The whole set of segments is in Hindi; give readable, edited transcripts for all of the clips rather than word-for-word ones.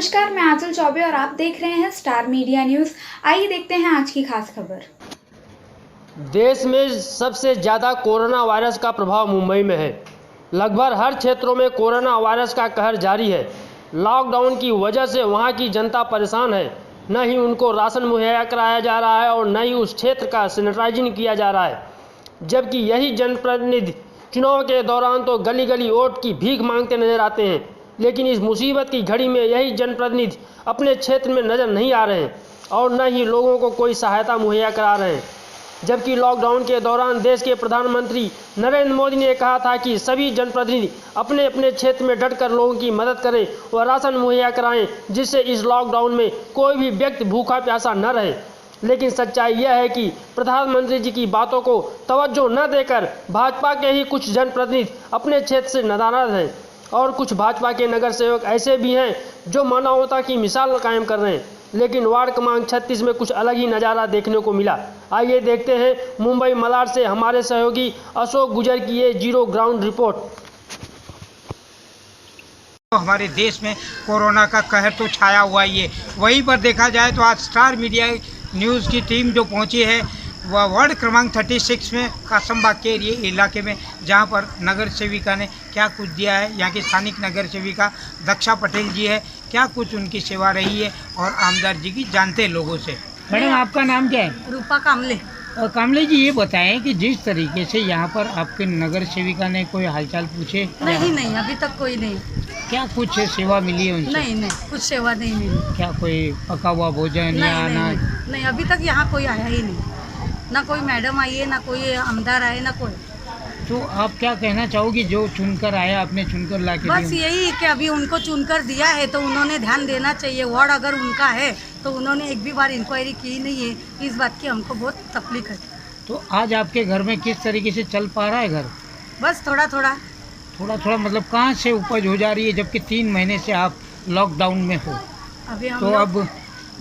नमस्कार, मैं आंचल चौबे और आप देख रहे हैं स्टार मीडिया न्यूज़। आइए देखते हैं आज की खास खबर। देश में सबसे ज़्यादा कोरोना वायरस का प्रभाव मुंबई में है। लगभग हर क्षेत्रों में कोरोना वायरस का कहर जारी है। लॉकडाउन की वजह से वहां की जनता परेशान है। न ही उनको राशन मुहैया कराया जा रहा है और न ही उस क्षेत्र का सैनिटाइजिंग किया जा रहा है। जबकि यही जनप्रतिनिधि चुनाव के दौरान तो गली गली वोट की भीख मांगते नजर आते हैं, लेकिन इस मुसीबत की घड़ी में यही जनप्रतिनिधि अपने क्षेत्र में नजर नहीं आ रहे हैं और न ही लोगों को कोई सहायता मुहैया करा रहे हैं। जबकि लॉकडाउन के दौरान देश के प्रधानमंत्री नरेंद्र मोदी ने कहा था कि सभी जनप्रतिनिधि अपने अपने क्षेत्र में डटकर लोगों की मदद करें और राशन मुहैया कराएं, जिससे इस लॉकडाउन में कोई भी व्यक्ति भूखा प्यासा न रहे। लेकिन सच्चाई यह है कि प्रधानमंत्री जी की बातों को तवज्जो न देकर भाजपा के ही कुछ जनप्रतिनिधि अपने क्षेत्र से नाराज हैं और कुछ भाजपा के नगर सेवक ऐसे भी हैं जो मानवता की मिसाल कायम कर रहे हैं। लेकिन वार्ड क्रमांक 36 में कुछ अलग ही नज़ारा देखने को मिला। आइए देखते हैं मुंबई मलाड से हमारे सहयोगी अशोक गुजर की ये जीरो ग्राउंड रिपोर्ट। हमारे देश में कोरोना का कहर तो छाया हुआ ही है। वहीं पर देखा जाए तो आज स्टार मीडिया न्यूज़ की टीम जो पहुंची है वह वार्ड क्रमांक 36 में कासमबाग के इलाके में, जहां पर नगर सेविका ने क्या कुछ दिया है। यहाँ की स्थानिक नगर सेविका दक्षा पटेल जी है, क्या कुछ उनकी सेवा रही है और आमदार जी की जानते लोगों से। मैडम, आपका नाम क्या है? रूपा कामले। कामले जी, ये बताएं कि जिस तरीके से यहाँ पर आपके नगर सेविका ने कोई हालचाल पूछे? नहीं, अभी तक कोई नहीं। क्या कुछ सेवा मिली है उनसे? नहीं, कुछ सेवा नहीं मिली। क्या कोई पका हुआ भोजन या अनाज? नहीं, अभी तक यहाँ कोई आया ही नहीं। ना कोई मैडम आई है, ना कोई आमदार आए, ना कोई। तो आप क्या कहना चाहोगी जो चुनकर आया, आपने चुनकर ला के? बस यही कि अभी उनको चुनकर दिया है तो उन्होंने ध्यान देना चाहिए। वार्ड अगर उनका है तो उन्होंने एक भी बार इंक्वायरी की नहीं है। इस बात की हमको बहुत तकलीफ है। तो आज आपके घर में किस तरीके से चल पा रहा है घर? बस थोड़ा थोड़ा मतलब कहाँ से उपज हो जा रही है, जबकि 3 महीने से आप लॉकडाउन में हो? अभी हम तो अब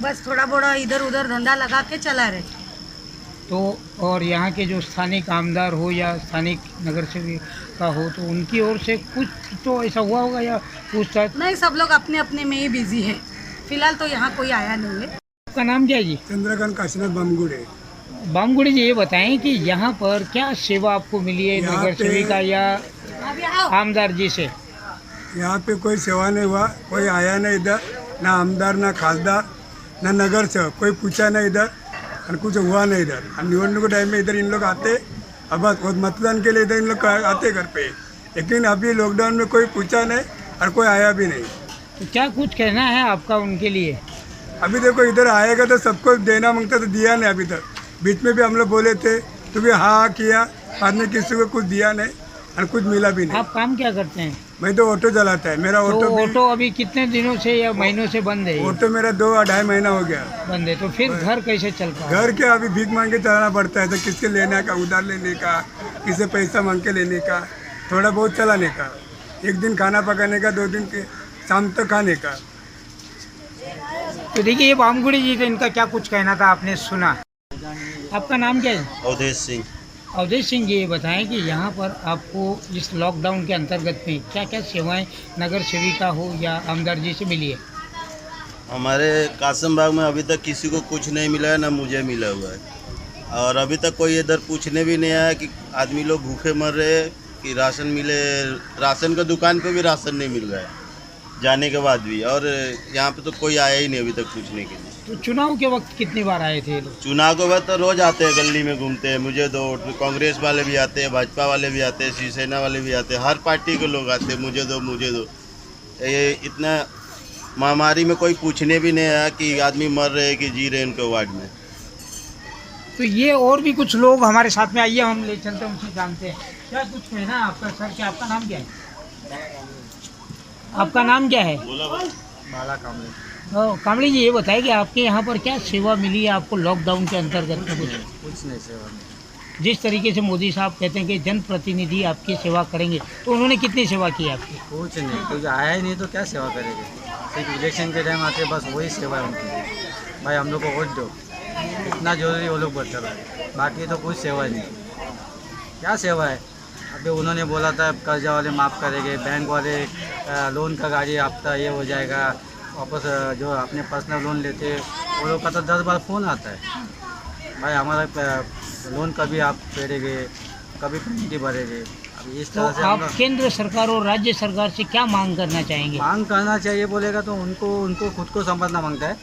बस थोड़ा बड़ा इधर उधर धंधा लगा के चला रहे। तो और यहाँ के जो स्थानिक आमदार हो या स्थानिक नगर सेविका हो, तो उनकी ओर से कुछ तो ऐसा हुआ होगा या पूछताछ? नहीं, सब लोग अपने अपने में ही बिजी है। फिलहाल तो यहाँ कोई आया नहीं है। आपका नाम क्या है जी? चंद्रकांत काशीनाथ बामगुड़े। बामगुड़ी जी, ये बताएं कि यहाँ पर क्या सेवा आपको मिली है नगर सेविका या आमदार जी से? यहाँ पे कोई सेवा नहीं हुआ, कोई आया नहीं इधर, ना आमदार ना खासदार ना नगर सेवक, कोई पूछा नहीं इधर और कुछ हुआ नहीं इधर। निवडणूक टाइम में इधर इन लोग आते, अब बस मतदान के लिए इधर इन लोग आते घर पे, लेकिन अभी लॉकडाउन में कोई पूछा नहीं और कोई आया भी नहीं। तो क्या कुछ कहना है आपका उनके लिए? अभी देखो, इधर आएगा तो सबको देना मांगता तो दिया नहीं अभी तक। बीच में भी हम लोग बोले थे तो भी हाँ किया, बाद में किसी को कुछ दिया नहीं और कुछ मिला भी नहीं। आप काम क्या करते हैं? मैं तो ऑटो चलाता है। मेरा ऑटो अभी कितने दिनों से या महीनों से बंद है? ऑटो मेरा 2-2.5 महीना हो गया बंद है। तो फिर घर कैसे चल रहा है? घर के अभी भीख मांग के चलाना पड़ता है, तो किसके लेने का, उधार लेने का, किसे पैसा मांग के लेने का, थोड़ा बहुत चलाने का, एक दिन खाना पकाने का, 2 दिन के शाम तक खाने का। तो देखिए, ये बामगुड़ी जी, तो इनका क्या कुछ कहना था आपने सुना। आपका नाम क्या है? अवधेश सिंह। अवधेश सिंह जी, ये बताएं कि यहाँ पर आपको इस लॉकडाउन के अंतर्गत में क्या क्या सेवाएं नगर सेविका हो या आमदार जी से मिली है? हमारे कासमबाग में अभी तक किसी को कुछ नहीं मिला है, ना मुझे मिला हुआ है। और अभी तक कोई इधर पूछने भी नहीं आया कि आदमी लोग भूखे मर रहे हैं कि राशन मिले। राशन का दुकान पे भी राशन नहीं मिल रहा है जाने के बाद भी, और यहाँ पे तो कोई आया ही नहीं अभी तक पूछने के लिए। तो चुनाव के वक्त कितनी बार आए थे लोग? चुनाव के बाद तो रोज़ आते हैं, गली में घूमते हैं, मुझे दो। कांग्रेस वाले भी आते हैं, भाजपा वाले भी आते हैं, शिवसेना वाले भी आते हैं, हर पार्टी के लोग आते हैं, मुझे दो मुझे दो। ये इतना महामारी में कोई पूछने भी नहीं आया कि आदमी मर रहे कि जी रहे उनके वार्ड में। तो ये और भी कुछ लोग हमारे साथ में आइए, हम ले चलते हैं, उनसे जानते हैं क्या कुछ कहना है आपका। सर, क्या आपका नाम क्या है? आपका नाम क्या है? बाला कामले। कामले जी, ये बताइए कि आपके यहाँ पर क्या सेवा मिली है आपको लॉकडाउन के अंतर्गत में? कुछ नहीं सेवा नहीं। जिस तरीके से मोदी साहब कहते हैं कि जनप्रतिनिधि आपकी सेवा करेंगे, तो उन्होंने कितनी सेवा की आपकी? कुछ नहीं, कुछ आया ही नहीं तो क्या सेवा करेंगे। सिर्फ इलेक्शन के टाइम आते, बस वही सेवा है उनकी। भाई हम लोग को वोट दो, इतना जरूरी वो लोग बता रहा है, बाकी तो कुछ सेवा नहीं। क्या सेवा है? अभी उन्होंने बोला था कर्जा वाले माफ़ करेंगे, बैंक वाले लोन का गाड़ी हफ्ता ये हो जाएगा, वापस जो अपने पर्सनल लोन लेते हैं वो लोग का तो 10 बार फ़ोन आता है, भाई हमारा लोन कभी आप फेरेंगे, कभी पेनल्टी भरेंगे। अब इस तो तरह से आप केंद्र सरकार और राज्य सरकार से क्या मांग करना चाहेंगे? मांग करना चाहिए बोलेगा तो उनको खुद को समझना मांगता है।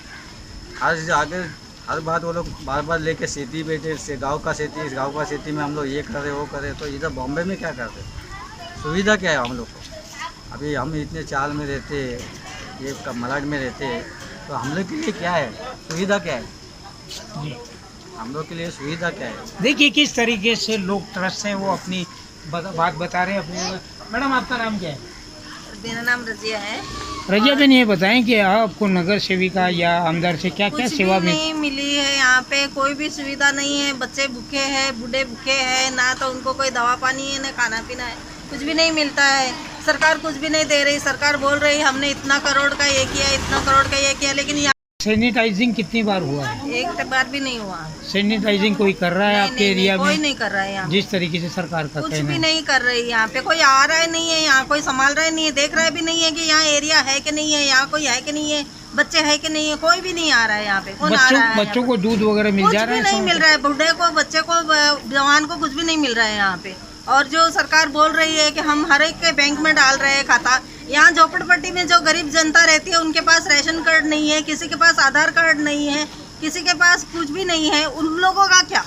हर बात वो लोग बार बार लेके सिटी बैठे से गांव का सिटी, इस गांव का सिटी में हम लोग ये करे वो करे, तो इधर बॉम्बे में क्या करते, सुविधा क्या है हम लोग को? अभी हम इतने चाल में रहते, ये मलाड में रहते, तो हम लोग के लिए क्या है, सुविधा क्या है? जी हम लोग के लिए सुविधा क्या है? देखिए किस तरीके से लोग त्रस्त हैं, वो अपनी बात बता रहे हैं अपने। मैडम आपका नाम क्या है? मेरा नाम रजिया है। रजिया बेन, ये बताएं कि आपको नगर सेविका या आमदार से क्या क्या कुछ सेवा भी मिली? नहीं मिली है यहाँ पे, कोई भी सुविधा नहीं है। बच्चे भूखे हैं, बूढ़े भूखे हैं, ना तो उनको कोई दवा पानी है, ना खाना पीना है, कुछ भी नहीं मिलता है। सरकार कुछ भी नहीं दे रही। सरकार बोल रही हमने इतना करोड़ का ये किया, इतना करोड़ का ये किया, लेकिन यहाँ सैनिटाइजिंग कितनी बार हुआ है? एक बार भी नहीं हुआ। सैनिटाइजिंग कोई कर रहा है नहीं, आपके नहीं, एरिया कोई में? नहीं कर रहा है यहाँ, जिस तरीके से सरकार का कुछ कहना भी है। नहीं कर रही। यहाँ पे कोई आ रहा है नहीं है, यहाँ कोई संभाल रहा है नहीं है, देख रहा है भी नहीं है कि यहाँ एरिया है कि नहीं है, यहाँ कोई है कि नहीं है, बच्चे है कि नहीं है, कोई भी नहीं आ रहा है यहाँ पे। कौन आ रहा है? बच्चों को दूध वगैरह मिल जा रहा है? कुछ भी नहीं मिल रहा है, बूढ़े को, बच्चे को, जवान को कुछ भी नहीं मिल रहा है यहाँ पे। और जो सरकार बोल रही है कि हम हर एक के बैंक में डाल रहे हैं खाता, यहाँ झोपड़पट्टी में जो गरीब जनता रहती है उनके पास राशन कार्ड नहीं है, किसी के पास आधार कार्ड नहीं है, किसी के पास कुछ भी नहीं है, उन लोगों का क्या?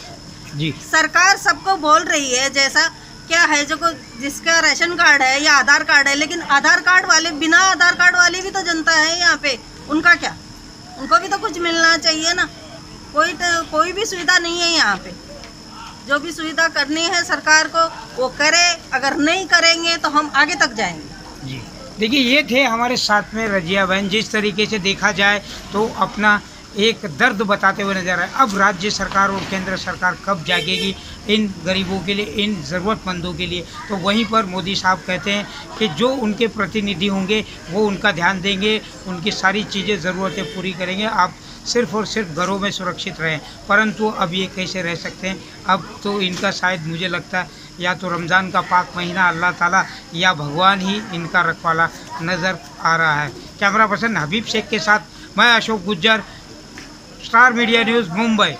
जी सरकार सबको बोल रही है जैसा क्या है, जो जिसका राशन कार्ड है या आधार कार्ड है, लेकिन आधार कार्ड वाले, बिना आधार कार्ड वाली भी तो जनता है यहाँ पे, उनका क्या? उनको भी तो कुछ मिलना चाहिए ना। कोई भी सुविधा नहीं है यहाँ पे। जो भी सुविधा करनी है सरकार को वो करे, अगर नहीं करेंगे तो हम आगे तक जाएंगे। जी देखिए, ये थे हमारे साथ में रजिया बहन। जिस तरीके से देखा जाए तो अपना एक दर्द बताते हुए नजर आए। अब राज्य सरकार और केंद्र सरकार कब जागेगी इन गरीबों के लिए, इन ज़रूरतमंदों के लिए? तो वहीं पर मोदी साहब कहते हैं कि जो उनके प्रतिनिधि होंगे वो उनका ध्यान देंगे, उनकी सारी चीज़ें, ज़रूरतें पूरी करेंगे। आप सिर्फ़ और सिर्फ घरों में सुरक्षित रहें। परंतु अब ये कैसे रह सकते हैं? अब तो इनका शायद मुझे लगता है या तो रमज़ान का पाक महीना अल्लाह ताला या भगवान ही इनका रखवाला नज़र आ रहा है। कैमरा पर्सन हबीब शेख के साथ मैं Ashok Gujjar, star media news, Mumbai.